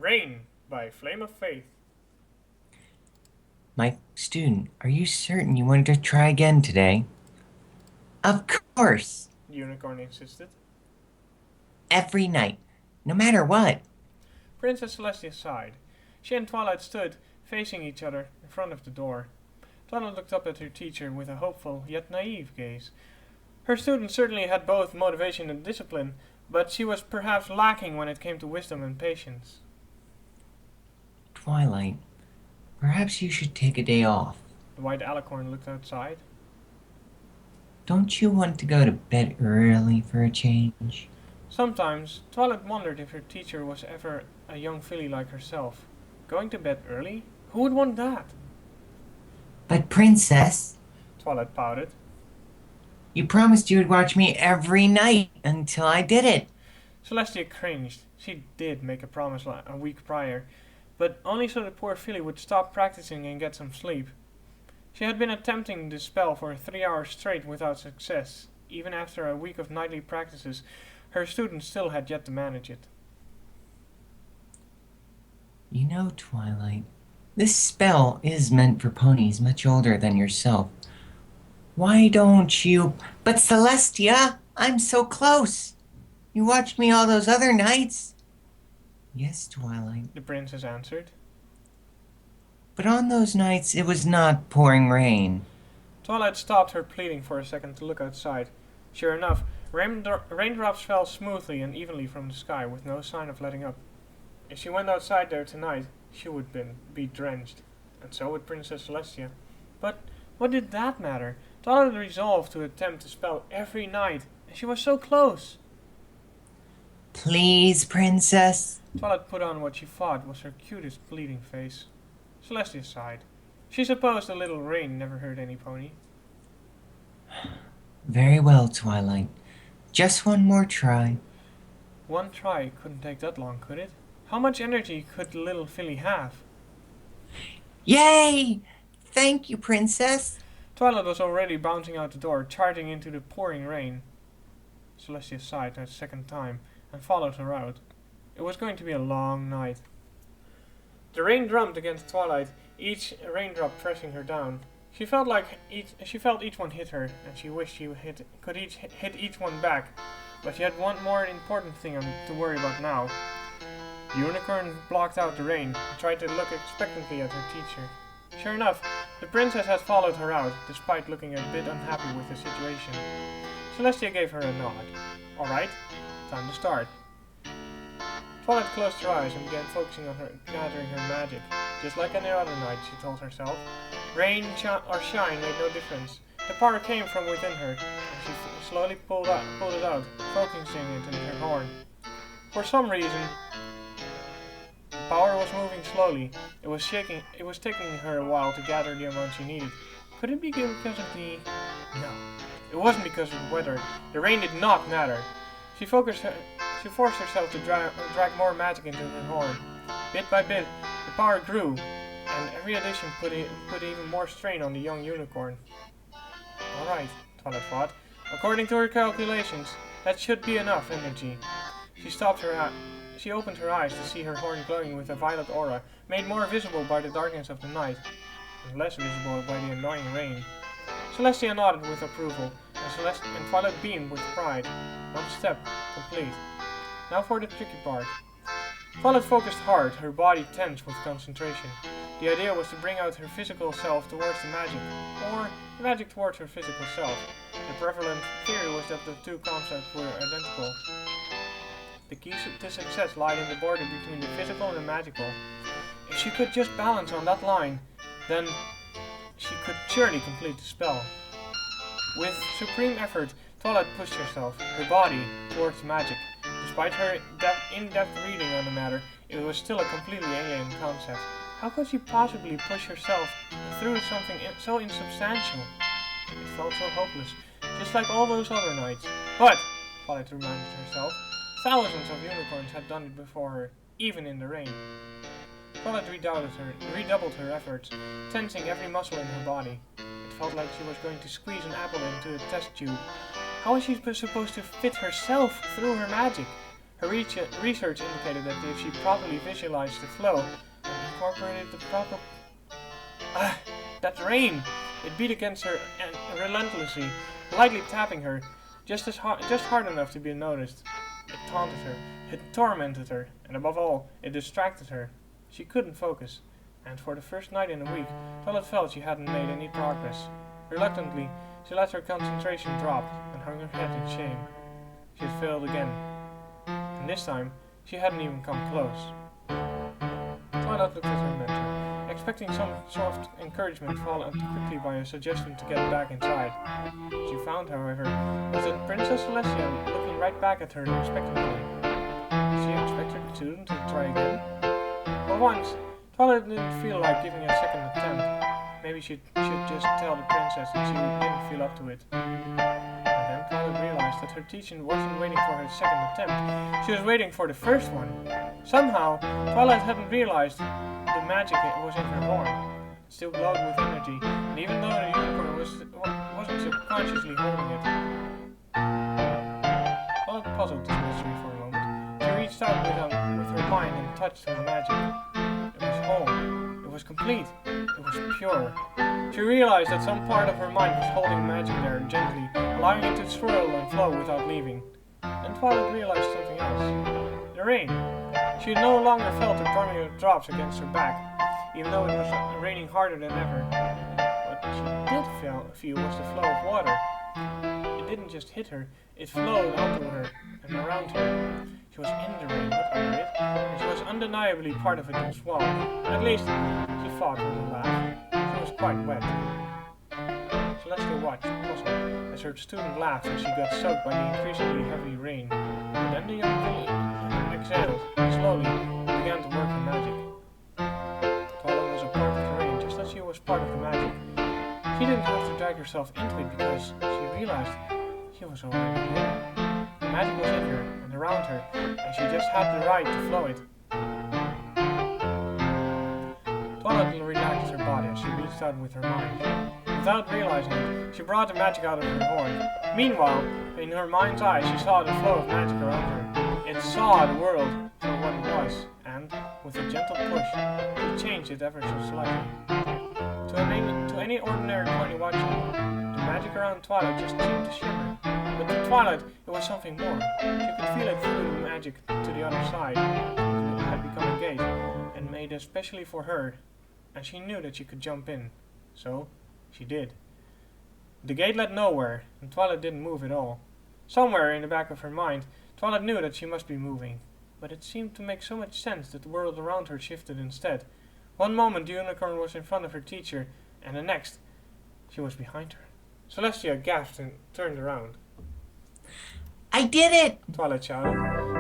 Rain by FlameOfFaith. My student, are you certain you wanted to try again today? Of course! The unicorn insisted. Every night, no matter what. Princess Celestia sighed. She and Twilight stood, facing each other, in front of the door. Twilight looked up at her teacher with a hopeful yet naive gaze. Her student certainly had both motivation and discipline, but she was perhaps lacking when it came to wisdom and patience. Twilight, perhaps you should take a day off. The white alicorn looked outside. Don't you want to go to bed early for a change? Sometimes, Twilight wondered if her teacher was ever a young filly like herself. Going to bed early? Who would want that? But Princess, Twilight pouted. you promised you would watch me every night until I did it. Celestia cringed. She did make a promise a week prior, but only so the poor filly would stop practicing and get some sleep. She had been attempting the spell for 3 hours straight without success. Even after a week of nightly practices, her student still had yet to manage it. You know, Twilight, this spell is meant for ponies much older than yourself. Why don't you... But Celestia, I'm so close. You watched me all those other nights. Yes, Twilight. The princess answered. But on those nights it was not pouring rain. Twilight stopped her pleading for a second to look outside. Sure enough, raindrops fell smoothly and evenly from the sky with no sign of letting up. If she went outside there tonight, she would be drenched, and so would Princess Celestia. But what did that matter? Twilight resolved to attempt the spell every night, and she was so close. Please, Princess. Twilight put on what she thought was her cutest bleeding face. Celestia sighed. She supposed a little rain never hurt any pony. Very well, Twilight. Just one more try. One try couldn't take that long, could it? How much energy could the little filly have? Yay! Thank you, Princess. Twilight was already bouncing out the door, charging into the pouring rain. Celestia sighed a second time and followed her out. It was going to be a long night. The rain drummed against Twilight, each raindrop pressing her down. She felt each one hit her, and she wished she could hit each one back. But she had one more important thing to worry about now. The unicorn blocked out the rain and tried to look expectantly at her teacher. Sure enough, the princess had followed her out, despite looking a bit unhappy with the situation. Celestia gave her a nod. Alright, time to start. Twilight closed her eyes and began focusing on gathering her magic. Just like any other night, she told herself. Rain or shine made no difference. The power came from within her, and she slowly pulled it out, focusing it in her horn. For some reason, the power was moving slowly. It was taking her a while to gather the amount she needed. Could it be because of the... No. It wasn't because of the weather. The rain did not matter. She forced herself to drag more magic into her horn. Bit by bit, the power grew, and every addition put even more strain on the young unicorn. Alright, Twilight thought. According to her calculations, that should be enough energy. She opened her eyes to see her horn glowing with a violet aura, made more visible by the darkness of the night, and less visible by the annoying rain. Celestia nodded with approval, and Twilight beamed with pride. One step, complete. Now for the tricky part. Twilight focused hard, her body tense with concentration. The idea was to bring out her physical self towards the magic, or the magic towards her physical self. The prevalent theory was that the two concepts were identical. The key to success lied in the border between the physical and the magical. If she could just balance on that line, then she could surely complete the spell. With supreme effort, Twilight pushed herself, her body, towards magic. Despite her in-depth reading on the matter, it was still a completely alien concept. How could she possibly push herself through something so insubstantial? It felt so hopeless, just like all those other nights. But, Twilight reminded herself, thousands of unicorns had done it before her, even in the rain. Twilight redoubled her efforts, tensing every muscle in her body. It felt like she was going to squeeze an apple into a test tube. How was she supposed to fit herself through her magic? Her research indicated that if she properly visualized the flow and incorporated the proper... that rain! It beat against her relentlessly, lightly tapping her, just hard enough to be noticed. It taunted her, it tormented her, and above all, it distracted her. She couldn't focus, and for the first night in a week, Twilight felt she hadn't made any progress. Reluctantly, she let her concentration drop and hung her head in shame. She had failed again, and this time, she hadn't even come close. Twilight looked at her mentor, expecting some soft encouragement followed quickly by a suggestion to get back inside. What she found, however, was that Princess Celestia looking right back at her expectantly. Did she expect her student to try again? For once, Twilight didn't feel like giving a second attempt. Maybe she should just tell the princess that she didn't feel up to it. And then Twilight realized that her teacher wasn't waiting for her second attempt. She was waiting for the first one. Somehow, Twilight hadn't realized the magic was in her horn. It still glowed with energy, and even though the unicorn wasn't subconsciously holding it. Twilight puzzled this mystery for a moment. She reached out with her mind and touched the magic. It was whole. It was complete. It was pure. She realized that some part of her mind was holding magic there gently, allowing it to swirl and flow without leaving. Then Twilight realized something else. The rain. She no longer felt the drumming of drops against her back, even though it was raining harder than ever. What she did feel was the flow of water. It didn't just hit her, it flowed onto her and around her. She was in the rain, not under it, and she was undeniably part of it as well. At least, she thought with a laugh. She was quite wet. Celestia watched, puzzled, as her student laughed as she got soaked by the increasingly heavy rain. And then the young villain exhaled, slowly, and began to work her magic. Twilight was a part of the rain, just as she was part of the magic. She didn't have to drag herself into it because she realized she was already there. The magic was in her and around her, and she just had the right to flow it. Twilight relaxed her body as she reached out with her mind. Without realizing it, she brought the magic out of her horn. Meanwhile, in her mind's eye, she saw the flow of magic around her. It saw the world for what it was, and, with a gentle push, she changed it ever so slightly. To any ordinary pony watching, the magic around Twilight just seemed to shimmer. But to Twilight, it was something more. She could feel it through the magic to the other side. It had become a gate, and made especially for her, and she knew that she could jump in. So, she did. The gate led nowhere, and Twilight didn't move at all. Somewhere in the back of her mind, Twilight knew that she must be moving, but it seemed to make so much sense that the world around her shifted instead. One moment the unicorn was in front of her teacher, and the next, she was behind her. Celestia gasped and turned around. I did it! Twilight shouted.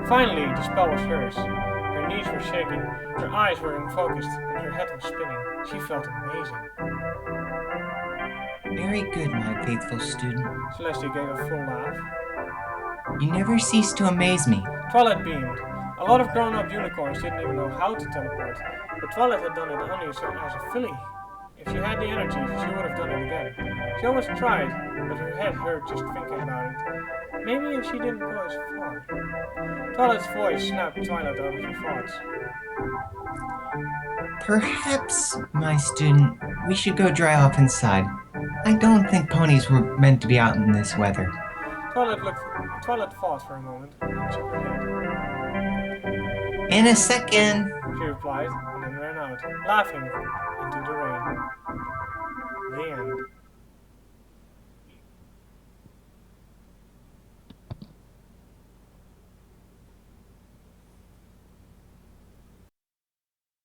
Finally, the spell was hers. Her knees were shaking, her eyes were unfocused, and her head was spinning. She felt amazing. Very good, my faithful student. Celestia gave a full laugh. You never cease to amaze me. Twilight beamed. A lot of grown-up unicorns didn't even know how to teleport, but Twilight had done it only as a filly. If she had the energy, she would have done it again. She almost tried, but her head hurt just thinking about it. Maybe if she didn't go as far. Twilight's voice snapped Twilight out of her thoughts. Perhaps, my student, we should go dry off inside. I don't think ponies were meant to be out in this weather. Twilight thought for a moment, and shook her head. In a second, She replied, and then ran out, laughing, into the